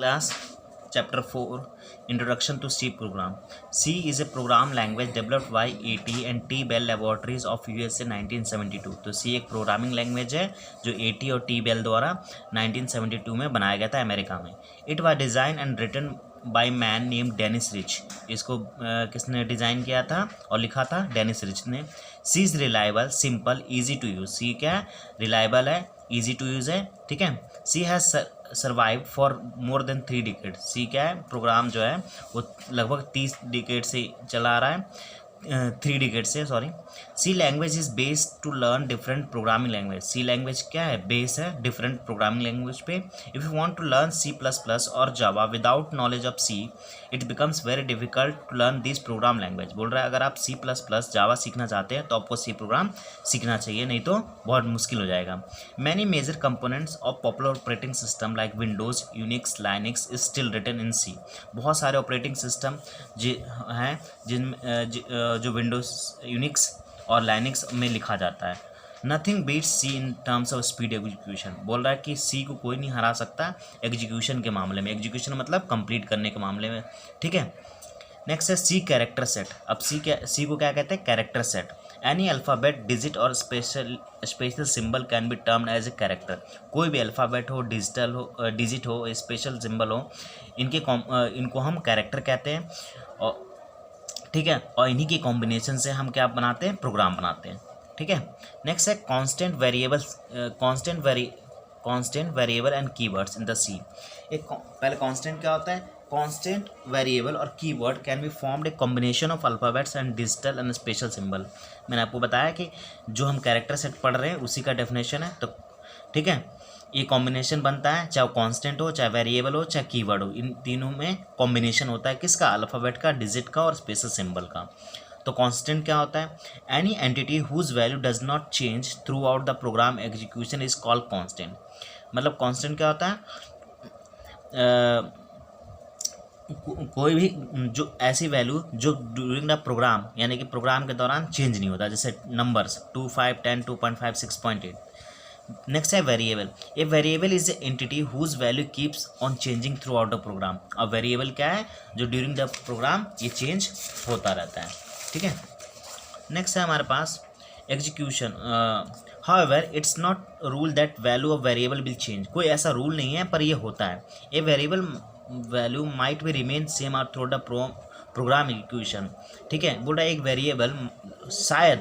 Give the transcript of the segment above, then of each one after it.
class. Chapter 4 Introduction to C Program. C is a program language developed by AT and T Bell Laboratories of USA 1972. तो C एक programming language है जो AT और T Bell द्वारा 1972 में बनाया गया था अमेरिका में. It was designed and written by man named Dennis Ritchie. इसको किसने डिज़ाइन किया था और लिखा था? डेनिस रिच ने. C is reliable, simple, easy to use. C क्या है? रिलायबल है, easy to use है, ठीक है. C has survive for more than 3 decade. C क्या है? प्रोग्राम जो है वो लगभग 30 डिकेड से चला आ रहा है, 3 डिकेड से, sorry. C language is based to learn different programming language. C language क्या है? बेस है डिफरेंट प्रोग्रामिंग लैंग्वेज पे. If you want to learn C++ और Java without knowledge of C, it becomes very difficult to learn this program language. बोल रहा है अगर आप C++ जावा सीखना चाहते हैं तो आपको सी प्रोग्राम सीखना चाहिए, नहीं तो बहुत मुश्किल हो जाएगा. Many major components of popular operating system like Windows, Unix, Linux is still written in C. बहुत सारे ऑपरेटिंग सिस्टम हैं जो विंडोज़, यूनिक्स और लाइनक्स में लिखा जाता है. Nothing beats C in terms of speed execution. बोल रहा है कि सी को कोई नहीं हरा सकता एग्जीक्यूशन के मामले में. एग्जीक्यूशन मतलब कंप्लीट करने के मामले में, ठीक है. नेक्स्ट है सी कैरेक्टर सेट. अब सी को क्या कहते हैं? Character set. Any alphabet, digit और special symbol can be termed as a character. कोई भी अल्फ़ाबेट हो, डिजिट हो, स्पेशल सिंबल हो, इनको हम कैरेक्टर कहते हैं, और ठीक है. और इन्हीं की कॉम्बिनेशन से हम क्या बनाते हैं? प्रोग्राम बनाते हैं, ठीक है. नेक्स्ट है constant variable and keywords in the C. एक पहले कांस्टेंट क्या होता है? कांस्टेंट वेरिएबल और keyword can be formed a combination of alphabets and digital and special symbol. मैंने आपको बताया कि जो हम कैरेक्टर सेट पढ़ रहे हैं उसी का डेफिनेशन है, तो ठीक है. ये कॉम्बिनेशन बनता है, चाहे वो कांस्टेंट हो, चाहे वेरिएबल हो, चाहे कीवर्ड हो. इन तीनों में कॉम्बिनेशन होता है. किसका? अल्फ़ाबेट का, डिजिट का और स्पेशल सिंबल का. तो कांस्टेंट क्या होता है? Any entity whose value does not change throughout the program execution is called constant. मतलब कांस्टेंट क्या होता है? कोई भी जो ऐसी वैल्यू जो ड्यूरिंग द प्रोग्राम, यानी कि प्रोग्राम के दौरान चेंज नहीं होता, जैसे नंबर्स 2, 5, 10, 2.5, 6.8. नेक्स्ट है variable. A variable is a entity whose value keeps on changing throughout the program. अब वेरिएबल क्या है? जो ड्यूरिंग द प्रोग्राम ये चेंज होता रहता है, ठीक है. नेक्स्ट है हमारे पास execution. However it's not rule that value of variable will change. कोई ऐसा रूल नहीं है, पर ये होता है. A variable value might be remain same are through the program execution. ठीक है. बोल रहा है एक वेरिएबल शायद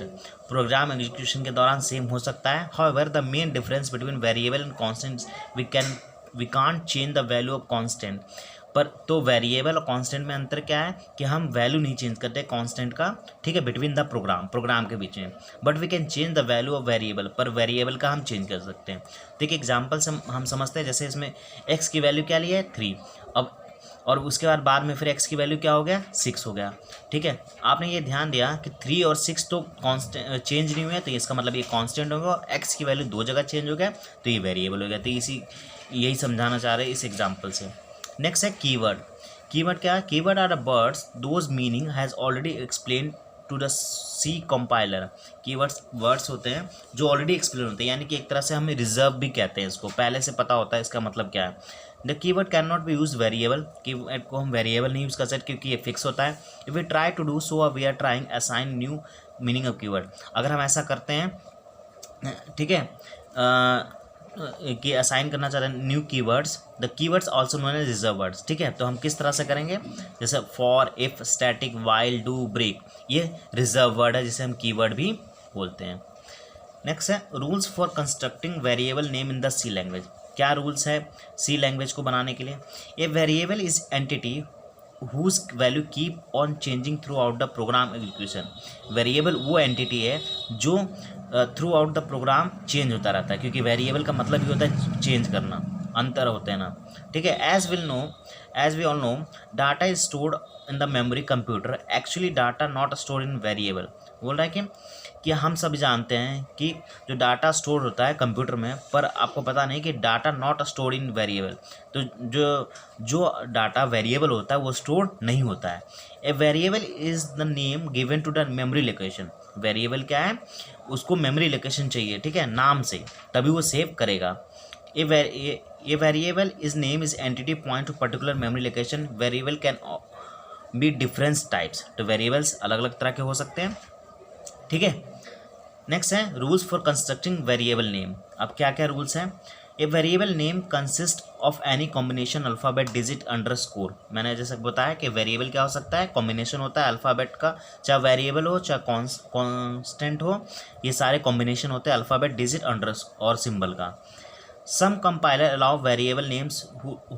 प्रोग्राम एग्जीक्यूशन के दौरान सेम हो सकता है. However the main difference between variable and constant, we can't change the value of constant. पर तो वेरिएबल और कांस्टेंट में अंतर क्या है कि हम वैल्यू नहीं चेंज करते कांस्टेंट का, ठीक है, बिटवीन द प्रोग्राम के बीच में. But we can change the value of variable. पर वेरिएबल का हम चेंज कर सकते हैं. ठीक है. एग्जाम्पल से हम समझते हैं, जैसे इसमें एक्स की वैल्यू क्या ली है? 3. अब और उसके बाद में फिर एक्स की वैल्यू क्या हो गया? 6 हो गया. ठीक है. आपने ये ध्यान दिया कि 3 और 6 तो कांस्टेंट चेंज नहीं हुए, तो इसका मतलब ये कांस्टेंट होगा. और एक्स की वैल्यू 2 जगह चेंज हो गया तो ये वेरिएबल हो गया. तो यही समझाना चाह रहे हैं इस एग्जाम्पल से. नेक्स्ट है कीवर्ड. कीवर्ड क्या है? Keyword are the words those meaning has already explain to the C compiler. Keywords words होते हैं जो ऑलरेडी एक्सप्लेन होते हैं, यानी कि एक तरह से हमें रिजर्व भी कहते हैं इसको, पहले से पता होता है इसका मतलब क्या है. The keyword can not be use variable. Keyword को हम वेरिएबल नहीं यूज़ कर सकते क्योंकि ये फिक्स होता है. If we try to do so we are trying assign new meaning of keyword. अगर हम ऐसा करते हैं, ठीक है, कि असाइन करना चाह रहे हैं new keywords, the keywords also known as reserve words. ठीक है. तो हम किस तरह से करेंगे? जैसे for, if, static, while, do, break, ये रिजर्व वर्ड है जिसे हम कीवर्ड भी बोलते हैं. नेक्स्ट है rules for constructing variable name in the C language. क्या रूल्स है सी लैंग्वेज को बनाने के लिए? A variable is entity whose value keep on changing throughout the program execution. Variable वो एंटिटी है जो throughout the program change होता रहता है, क्योंकि वेरिएबल का मतलब ही होता है चेंज करना, अंतर होते हैं ना. ठीक है. As we all know data is stored in the memory computer. Actually data not stored in variable. बोल रहा है कि हम सब जानते हैं कि जो डाटा स्टोर होता है कंप्यूटर में, पर आपको पता नहीं कि data not stored in variable. तो जो डाटा वेरिएबल होता है वो स्टोर नहीं होता है. A variable is the name given to the memory location. Variable क्या है? उसको मेमोरी लोकेशन चाहिए, ठीक है, नाम से, तभी वो सेव करेगा. A variable is name is entity point to particular memory location. Variable can be different types. तो वेरिएबल्स अलग अलग तरह के हो सकते हैं, ठीक है। नेक्स्ट है rules for constructing variable name. अब क्या क्या रूल्स हैं। A variable name consist of any combination alphabet digit underscore. मैंने जैसे बताया कि वेरिएबल क्या हो सकता है, कॉम्बिनेशन होता है अल्फ़ाबेट का, चाहे वेरिएबल हो चाहे कांस्टेंट हो, ये सारे कॉम्बिनेशन होते हैं अल्फ़ाबेट डिजिट अंडरस्कोर और सिंबल का। Some compiler allow variable names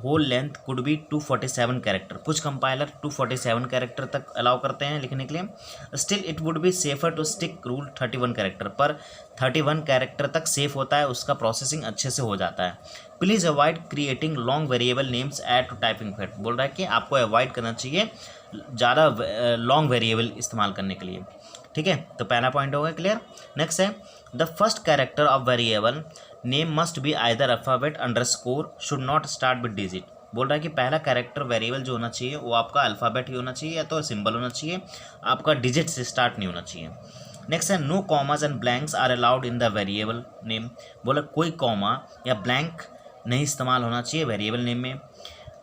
whole length could be 247 character. कुछ कंपाइलर 247 कैरेक्टर तक अलाउ करते हैं लिखने के लिए। Still it would be safer to stick rule 31 character, पर 31 कैरेक्टर तक सेफ होता है, उसका प्रोसेसिंग अच्छे से हो जाता है। Please avoid creating long variable names at to typing fate. बोल रहा है कि आपको अवॉइड करना चाहिए ज़्यादा लॉन्ग वेरिएबल इस्तेमाल करने के लिए, ठीक है। तो पहला पॉइंट होगा क्लियर। नेक्स्ट है the first character of variable name must be either alphabet underscore should not start with digit. बोल रहा है कि पहला कैरेक्टर वेरिएबल जो होना चाहिए वो आपका अल्फ़ाबेट ही होना चाहिए या तो सिंबल होना चाहिए, आपका डिजिट से स्टार्ट नहीं होना चाहिए। नेक्स्ट है no commas and blanks are allowed in the variable name. बोला कोई कॉमा या ब्लैंक नहीं इस्तेमाल होना चाहिए वेरिएबल नेम में।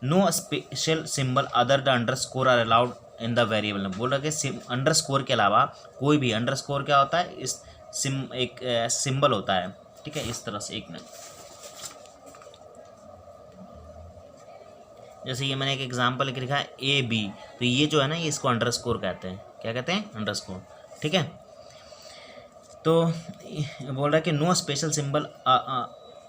No special symbol other the underscore are allowed in the variable name. बोल रहा है कि अंडरस्कोर के अलावा कोई भी, अंडरस्कोर क्या होता है, इस एक सिंबल होता है, ठीक है, इस तरह से। एक मिनट, जैसे ये मैंने एक एग्जांपल लिख रखा है ए बी, तो ये जो है ना, ये इसको अंडरस्कोर कहते हैं। क्या कहते हैं? अंडरस्कोर, ठीक है। तो बोल रहा है कि no special symbol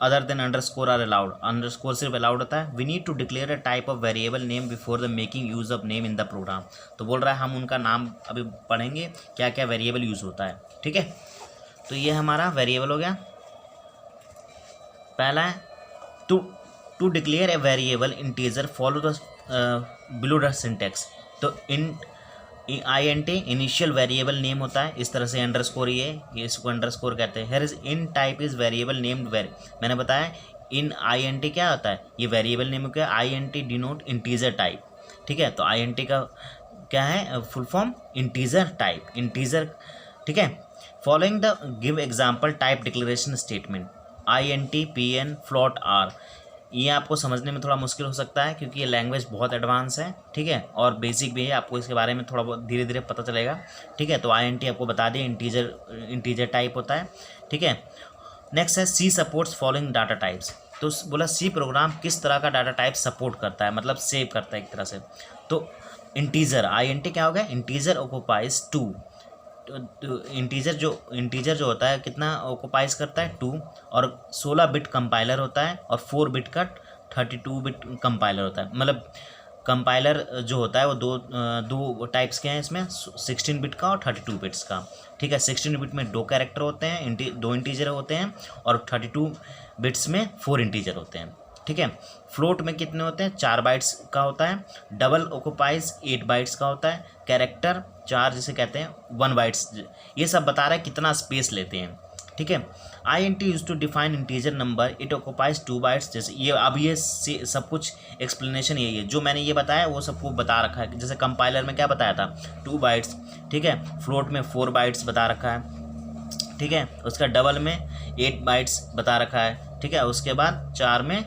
other than underscore are allowed. Underscore सिर्फ अलाउड होता है। We need to declare a type of variable name before the making use of name in the program. तो बोल रहा है हम उनका नाम अभी पढ़ेंगे, क्या क्या वेरिएबल यूज़ होता है, ठीक है। तो ये हमारा वेरिएबल हो गया। पहला है to declare a variable integer follow the below the syntax. तो INT इनिशियल वेरिएबल नेम होता है, इस तरह से अंडरस्कोर, ये इसको अंडरस्कोर कहते हैं। Here is in type is variable named मैंने बताया इन INT क्या होता है, ये वेरिएबल नेम क्या है, INT डिनोट इंटीजर टाइप, ठीक है। तो INT का क्या है full form, integer type, integer, ठीक है। Following the give example type declaration statement INT PN float R। ये आपको समझने में थोड़ा मुश्किल हो सकता है क्योंकि ये लैंग्वेज बहुत एडवांस है, ठीक है, और बेसिक भी है, आपको इसके बारे में थोड़ा बहुत धीरे धीरे पता चलेगा, ठीक है। तो INT आपको बता दें इंटीजर टाइप होता है, ठीक है। नेक्स्ट है C supports following data types. तो बोला C प्रोग्राम किस तरह का डाटा टाइप सपोर्ट करता है, मतलब सेव करता है एक तरह से। तो इंटीजर, INT क्या हो गया, इंटीजर ऑक्युपाइज 2। इंटीजर जो होता है कितना ऑक्युपाइज करता है, 2, और 16 बिट कंपाइलर होता है और 4 बिट का 32 बिट कंपाइलर होता है। मतलब कंपाइलर जो होता है वो दो टाइप्स के हैं इसमें, 16 बिट का और 32 बिट्स का, ठीक है। 16 बिट में 2 कैरेक्टर होते हैं, 2 इंटीजर होते हैं, और 32 बिट्स में 4 इंटीजर होते हैं, ठीक है। फ्लोट में कितने होते हैं, 4 बाइट्स का होता है। डबल ऑक्युपाइज 8 बाइट्स का होता है। कैरेक्टर 4 जिसे कहते हैं 1 बाइट्स। ये सब बता रहा है कितना स्पेस लेते हैं, ठीक है। INT use to define integer number, it occupies 2 bytes. जैसे ये अब ये सब कुछ एक्सप्लेनेशन यही है, जो मैंने ये बताया वो सबको बता रखा है। जैसे कंपाइलर में क्या बताया था, 2 बाइट्स, ठीक है। फ्लोट में 4 बाइट्स बता रखा है, ठीक है। उसका डबल में 8 बाइट्स बता रखा है, ठीक है। उसके बाद 4 में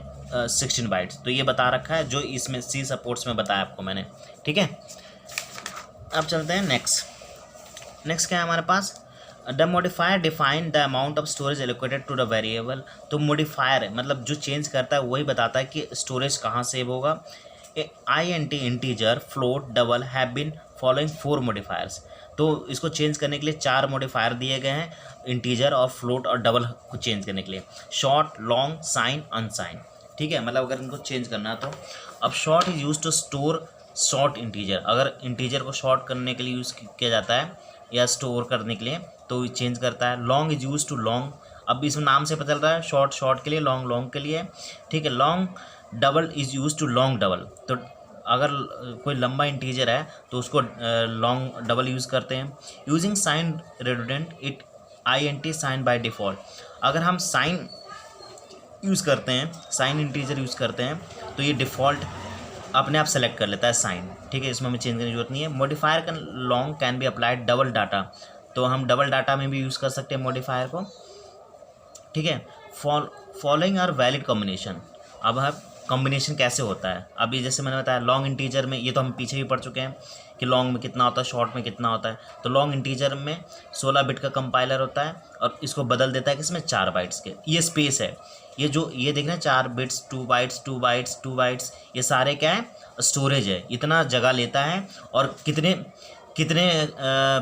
16 बाइट्स। तो ये बता रखा है जो इसमें C सपोर्ट्स में बताया आपको मैंने, ठीक है। अब चलते हैं नेक्स्ट क्या है हमारे पास, the modifier define the amount of storage allocated to the variable. तो मॉडिफायर है, मतलब जो चेंज करता है वही बताता है कि स्टोरेज कहाँ सेव होगा। INT integer float double have been following 4 modifiers. तो इसको चेंज करने के लिए 4 मॉडिफायर दिए गए हैं, इंटीजर और फ्लोट और डबल को चेंज करने के लिए, शॉर्ट, लॉन्ग, साइन, अनसाइन, ठीक है। मतलब अगर इनको चेंज करना है तो अब short is use to store short integer. अगर इंटीजर को शॉर्ट करने के लिए यूज़ किया जाता है या स्टोर करने के लिए तो ये चेंज करता है। Long is use to long, अब इसमें नाम से पता चल रहा है, शॉर्ट के लिए, लॉन्ग के लिए, ठीक है। Long double is use to long double. तो अगर कोई लंबा इंटीजर है तो उसको लॉन्ग डबल यूज़ करते हैं। Using sign redundant it INT sign by default. अगर हम साइन यूज़ करते हैं, साइन इंटीजर यूज़ करते हैं तो ये डिफ़ॉल्ट अपने आप सेलेक्ट कर लेता है साइन, ठीक है। इसमें हमें चेंज करने की जरूरत नहीं है। Modifier can long can be applied double data. तो हम डबल डाटा में भी यूज़ कर सकते हैं मॉडिफायर को, ठीक है। Following are valid combination. अब हम कॉम्बिनेशन कैसे होता है, अभी जैसे मैंने बताया लॉन्ग इंटीजर में, ये तो हम पीछे भी पढ़ चुके हैं कि लॉन्ग में कितना होता है, शॉर्ट में कितना होता है। तो लॉन्ग इंटीजर में 16 बिट का कंपाइलर होता है और इसको बदल देता है किसमें, 4 बाइट्स के। ये स्पेस है, ये जो ये देखना 4 बिट्स, 2 बाइट्स 2 बाइट्स 2 बाइट्स, ये सारे क्या है, स्टोरेज है, इतना जगह लेता है। और कितने कितने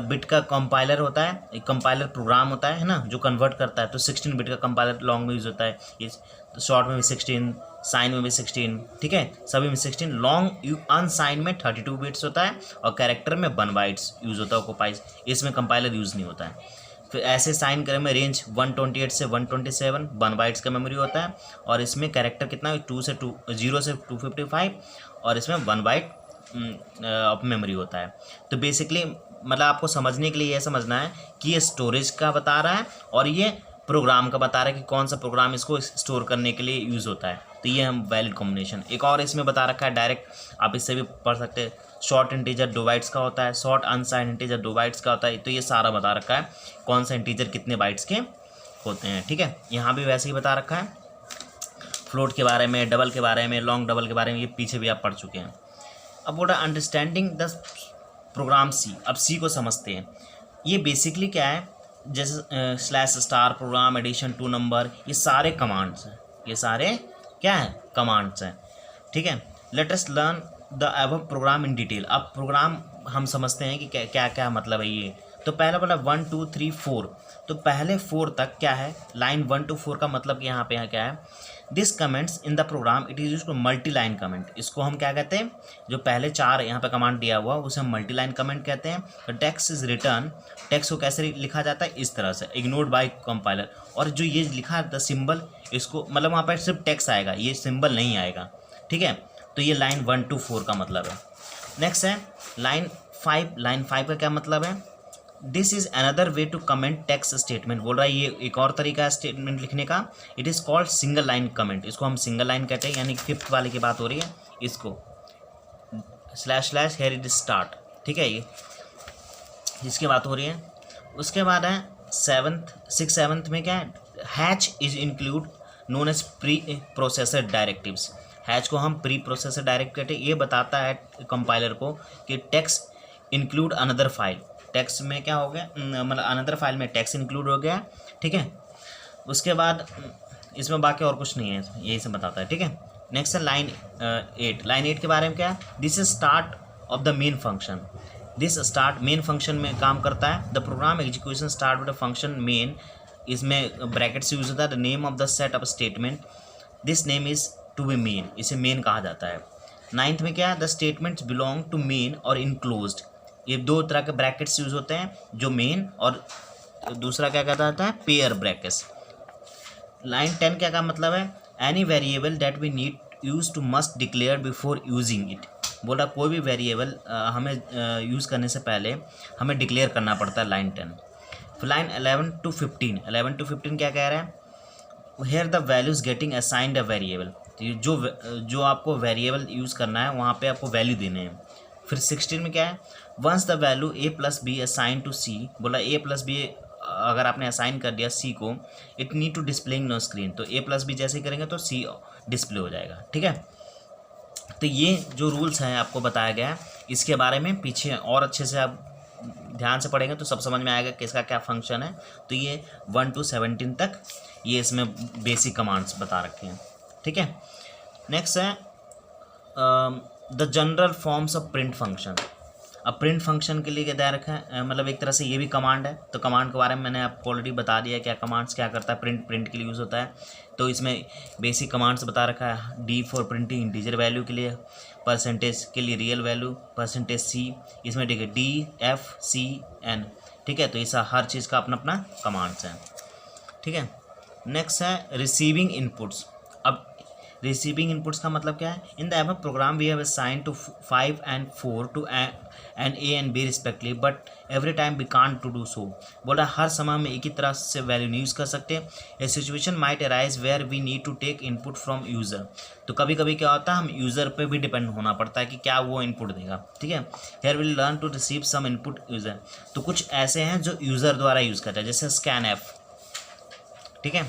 बिट का कंपाइलर होता है, एक कंपाइलर प्रोग्राम होता है ना, जो कन्वर्ट करता है। तो 16 बिट का कंपाइलर लॉन्ग में यूज़ होता है, ये शॉर्ट में भी 16, साइन में भी 16, ठीक है, सभी में 16। लॉन्ग अनसाइन में 32 बिट्स होता है और कैरेक्टर में 1 बाइट्स यूज़ होता है, ऑक्यूपाइज, इसमें कंपाइलर यूज़ नहीं होता है। फिर ऐसे साइन करें में रेंज 128 से 127 1 बाइट्स का मेमोरी होता है। और इसमें कैरेक्टर कितना है, 0 से 255 और इसमें 1 बाइट मेमोरी होता है। तो बेसिकली मतलब आपको समझने के लिए ये समझना है कि ये स्टोरेज का बता रहा है और ये प्रोग्राम का बता रहा है कि कौन सा प्रोग्राम इसको स्टोर करने के लिए यूज़ होता है। तो ये हम वैलिड कॉम्बिनेशन। एक और इसमें बता रखा है डायरेक्ट, आप इससे भी पढ़ सकते हैं, शॉर्ट इंटीजर 2 बाइट्स का होता है, शॉर्ट अनसाइंड इंटीजर 2 बाइट्स का होता है। तो ये सारा बता रखा है कौन सा इंटीजर कितने बाइट्स के होते हैं, ठीक है। यहाँ भी वैसे ही बता रखा है, फ्लोट के बारे में, डबल के बारे में, लॉन्ग डबल के बारे में, ये पीछे भी आप पढ़ चुके हैं। अब बोला अंडरस्टैंडिंग द प्रोग्राम सी। अब सी को समझते हैं। ये बेसिकली क्या है, जैसे slash star, program, addition to number, ये सारे कमांड्स हैं, ये सारे क्या है, कमांड्स हैं, ठीक है। Let us learn the above program in detail. अब प्रोग्राम हम समझते हैं कि क्या क्या मतलब है ये। तो पहला बोला 1 2 3 4, तो पहले 4 तक क्या है, लाइन 1 to 4 का मतलब कि यहाँ पे क्या है, this comments in the program it is used to multi line comment. इसको हम क्या कहते हैं, जो पहले 4 यहाँ पे कमांड दिया हुआ उसे हम मल्टी लाइन कमेंट कहते हैं। तो टेक्स्ट इज रिटर्न, टेक्स्ट को कैसे लिखा जाता है, इस तरह से, इग्नोर्ड बाय कंपाइलर। और जो ये लिखा है द सिंबल, इसको मतलब वहाँ पर सिर्फ टेक्स्ट आएगा, ये सिंबल नहीं आएगा, ठीक है। तो ये लाइन 1 to 4 का मतलब है। नेक्स्ट है लाइन 5। लाइन 5 का क्या मतलब है, this is another way to comment text statement. बोल रहा है ये एक और तरीका है स्टेटमेंट लिखने का। It is called single line comment, इसको हम सिंगल लाइन कहते हैं, यानी 5th वाले की बात हो रही है, इसको slash slash here it start, ठीक है, ये जिसकी बात हो रही है। उसके बाद है 6th 7th में क्या है, hash is include known as preprocessor directives. Hash को हम प्री प्रोसेसर डायरेक्ट कहते हैं। ये बताता है कंपाइलर को कि text include another file, text में क्या हो गया, मतलब अनदर फाइल में टेक्स्ट इंक्लूड हो गया, ठीक है। उसके बाद इसमें बाकी और कुछ नहीं है, यही से बताता है, ठीक है। नेक्स्ट है लाइन 8। लाइन 8 के बारे में क्या है, this is start of the main function. This start main function में काम करता है। The program execution start with the function main, इसमें ब्रैकेट से यूज होता है। The name of the set of statement, this name is to be main, इसे main कहा जाता है। 9th में क्या है, the statements belong to main और इनक्लोज्ड। ये 2 तरह के ब्रैकेट्स यूज होते हैं, जो मेन और दूसरा क्या कहता है, पेयर ब्रैकेट्स। लाइन 10 क्या का मतलब है, any variable that we need use to must declare before using it. बोला कोई भी वेरिएबल हमें यूज़ करने से पहले हमें डिक्लेयर करना पड़ता है, लाइन 10। फिर लाइन 11 to 15। 11 to 15 क्या कह रहा है, here the values getting assigned a variable. जो आपको वेरिएबल यूज़ करना है वहाँ पे आपको वैल्यू देने हैं। फिर 16 में क्या है, once the value a+b assign to c। बोला a+b अगर आपने असाइन कर दिया c को, it need to displaying no screen. तो a+b जैसे ही करेंगे तो c डिस्प्ले हो जाएगा, ठीक है। तो ये जो रूल्स हैं आपको बताया गया है, इसके बारे में पीछे और अच्छे से आप ध्यान से पढ़ेंगे तो सब समझ में आएगा कि इसका क्या फंक्शन है। तो ये 1 to 17 तक ये इसमें बेसिक कमांड्स बता रखे हैं, ठीक है। नेक्स्ट है the general forms of print function. अब प्रिंट फंक्शन के लिए क्या दे रखा है, मतलब एक तरह से ये भी कमांड है। तो कमांड के बारे में मैंने आपको ऑलरेडी बता दिया क्या कमांड्स क्या करता है, प्रिंट के लिए यूज़ होता है। तो इसमें बेसिक कमांड्स बता रखा है, D for printing integer value के लिए, परसेंटेज के लिए रियल वैल्यू, %c, इसमें ठीक है DFCN, ठीक है। तो ऐसा हर चीज़ का अपना अपना कमांड्स हैं, ठीक है। नेक्स्ट है रिसीविंग इनपुट्स। अब रिसीविंग इनपुट्स का मतलब क्या है, in the above program we have assign to 5 and 4 to and A and B respectively, but every time we can't to do so. बोला हर समय में एक ही तरह से वैल्यू नहीं यूज़ कर सकते। A situation might arise where we need to take input from user. तो कभी कभी क्या होता है, हम यूज़र पे भी डिपेंड होना पड़ता है कि क्या वो इनपुट देगा, ठीक है। Here will learn to receive some input user. तो कुछ ऐसे हैं जो यूज़र द्वारा यूज़ करता है, जैसे स्कैन एफ, ठीक है।